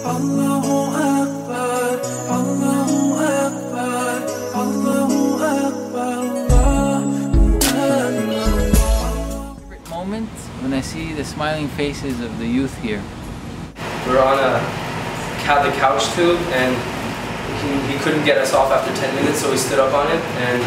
Allahu Akbar, Allahu Akbar, Allahu Akbar, Allahu Akbar. Favorite moment when I see the smiling faces of the youth here. We were on the couch tube, and he couldn't get us off after 10 minutes, so we stood up on it, and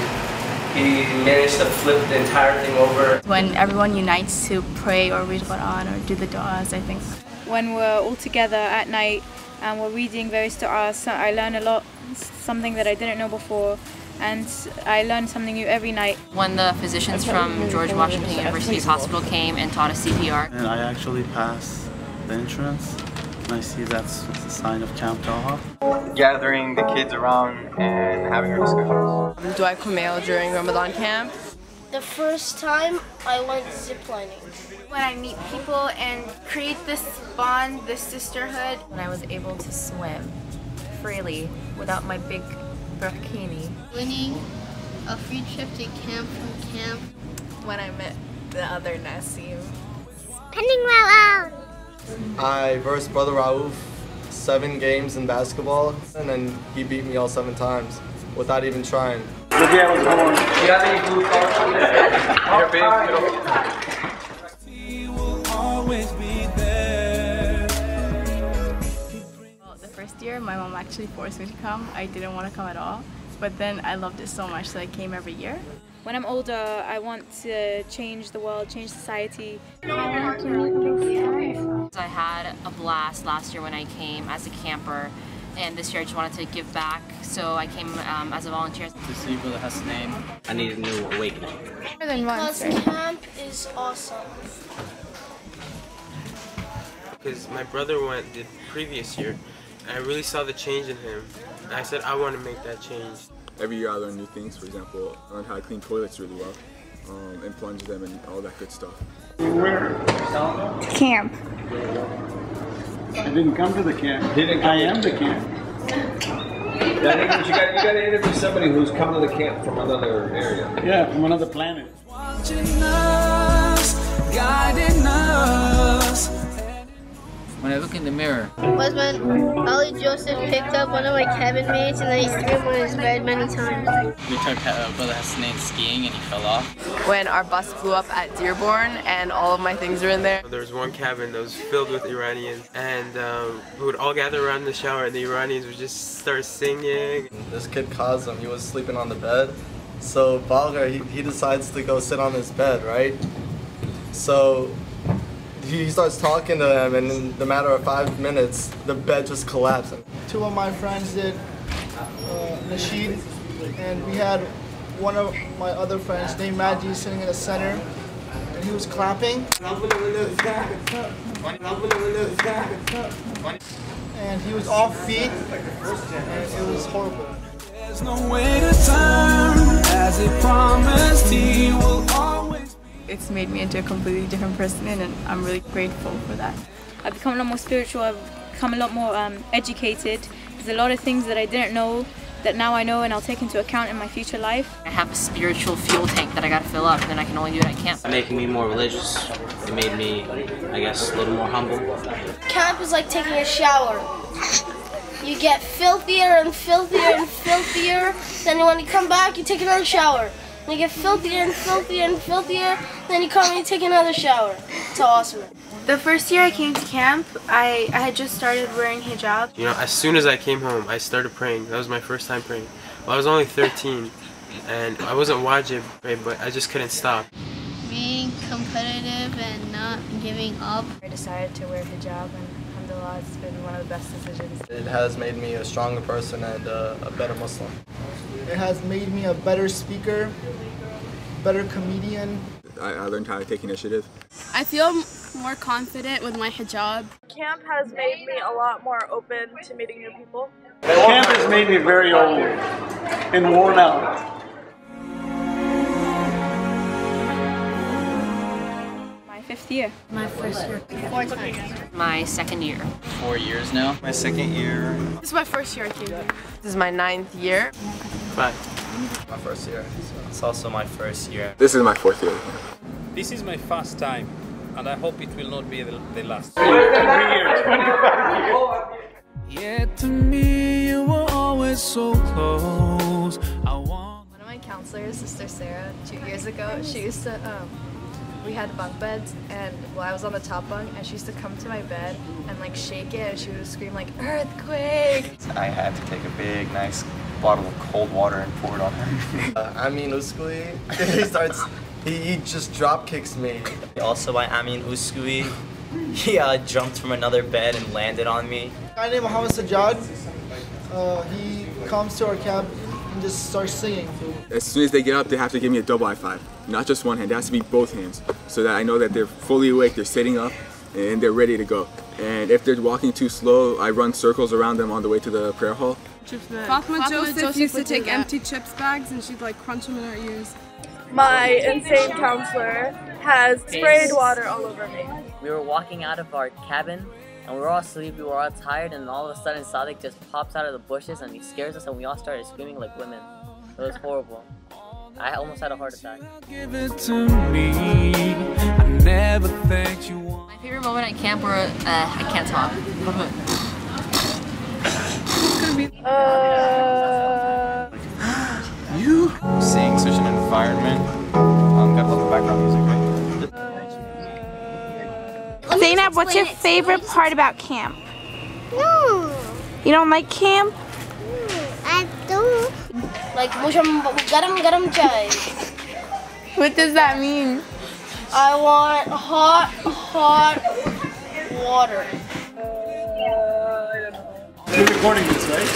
he managed to flip the entire thing over. When everyone unites to pray or read Quran or do the du'as, I think. When we're all together at night and we're reading various du'as, I learn a lot, something that I didn't know before, and I learn something new every night. When the physicians from George Washington University's hospital came and taught us CPR. And I actually passed the entrance, and I see that's a sign of Camp Taha. Gathering the kids around and having our discussions. Do I Kumail during Ramadan camp? The first time I went ziplining. When I meet people and create this bond, this sisterhood. When I was able to swim freely without my big burkini. Winning a free trip to camp from camp. When I met the other Nassim. Pending well out. I versed Brother Raouf 7 games in basketball, and then he beat me all 7 times without even trying. Do you have any blue cards on this? He will always be there. Well, the first year, my mom actually forced me to come. I didn't want to come at all, but then I loved it so much that I came every year. When I'm older, I want to change the world, change society. I had a blast last year when I came as a camper, and this year I just wanted to give back, so I came as a volunteer. To see Brother Hasnain, I need a new awakening. Because camp is awesome. Because my brother went the previous year, and I really saw the change in him. And I said I want to make that change. Every year I learn new things. For example, I learned how to clean toilets really well, and plunge them and all that good stuff. Where? Camp. I didn't come to the camp. I am the camp. You got to interview somebody who's come to the camp from another area. Yeah, from another planet. Watching us, guiding us. when I look in the mirror. Was when Ali Joseph picked up one of my cabin mates and then he threw him on his bed many times. We took Brother Hasnain skiing and he fell off. When our bus blew up at Dearborn and all of my things were in there. There was one cabin that was filled with Iranians, and we would all gather around the shower and the Iranians would just start singing. This kid Kazem, he was sleeping on the bed. So Balgar, he decides to go sit on his bed, right? So he starts talking to him, and in the matter of 5 minutes, the bed just collapsed. Two of my friends did Nasheed, and we had one of my other friends named Maji sitting in the center, and he was clapping. And he was off feet, and it was horrible. There's no way to turn, as it promised he will always. It's made me into a completely different person, and I'm really grateful for that. I've become a lot more spiritual, I've become a lot more educated. There's a lot of things that I didn't know that now I know and I'll take into account in my future life. I have a spiritual fuel tank that I gotta fill up, and I can only do it at camp. Making me more religious. It made me, I guess, a little more humble. Camp is like taking a shower. You get filthier and filthier and filthier, then when you come back you take another shower. And you get filthier and filthier and filthier, then you come and you take another shower. It's awesome. The first year I came to camp, I had just started wearing hijab. You know, as soon as I came home, I started praying. That was my first time praying. Well, I was only 13, and I wasn't wajib, right, but I just couldn't stop. Being competitive and not giving up. I decided to wear hijab, and alhamdulillah, it's been one of the best decisions. It has made me a stronger person and a better Muslim. It has made me a better speaker, better comedian. I learned how to take initiative. I feel more confident with my hijab. Camp has made me a lot more open to meeting new people. Camp has made me very old and worn out. My 5th year. My first year. 4 times. My 2nd year. 4 years now. My 2nd year. This is my first year I came here. This is my 9th year. 5. My first year. It's also my first year. This is my 4th year. This is my first time, and I hope it will not be the last. 3 years, 25 years. said to me you were always so close. One of my counselors, Sister Sarah, 2 years ago, she used to, we had bunk beds, and I was on the top bunk, and she used to come to my bed and like shake it, and she would scream like, "Earthquake!" I had to take a big, nice bottle of cold water and pour it on her. Amin Uskui, he just drop kicks me. Also by Amin Uskui, he jumped from another bed and landed on me. A guy named Muhammad Sajjad, he comes to our camp and just starts singing. As soon as they get up, they have to give me a double high five. Not just one hand, it has to be both hands. So that I know that they're fully awake, they're sitting up, and they're ready to go. And if they're walking too slow, I run circles around them on the way to the prayer hall. Fatima Joseph used to take empty chips bags and she'd like crunch them in our ears. My insane counselor has sprayed water all over me. We were walking out of our cabin and we were all asleep, we were all tired, and all of a sudden Sadiq just pops out of the bushes and he scares us and we all started screaming like women. It was horrible. I almost had a heart attack. Give it to me. I never thanked you. My favorite moment at camp were, I can't talk. You seeing such an environment. Gotta love the background music, right? Zainab, what's your favorite part about camp? No. You don't like camp? I do. Like garam chai. What does that mean? I want hot water. You're recording this, right?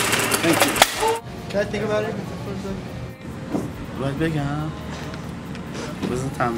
Thank you. Can I think about it? Right big, huh? What's the time?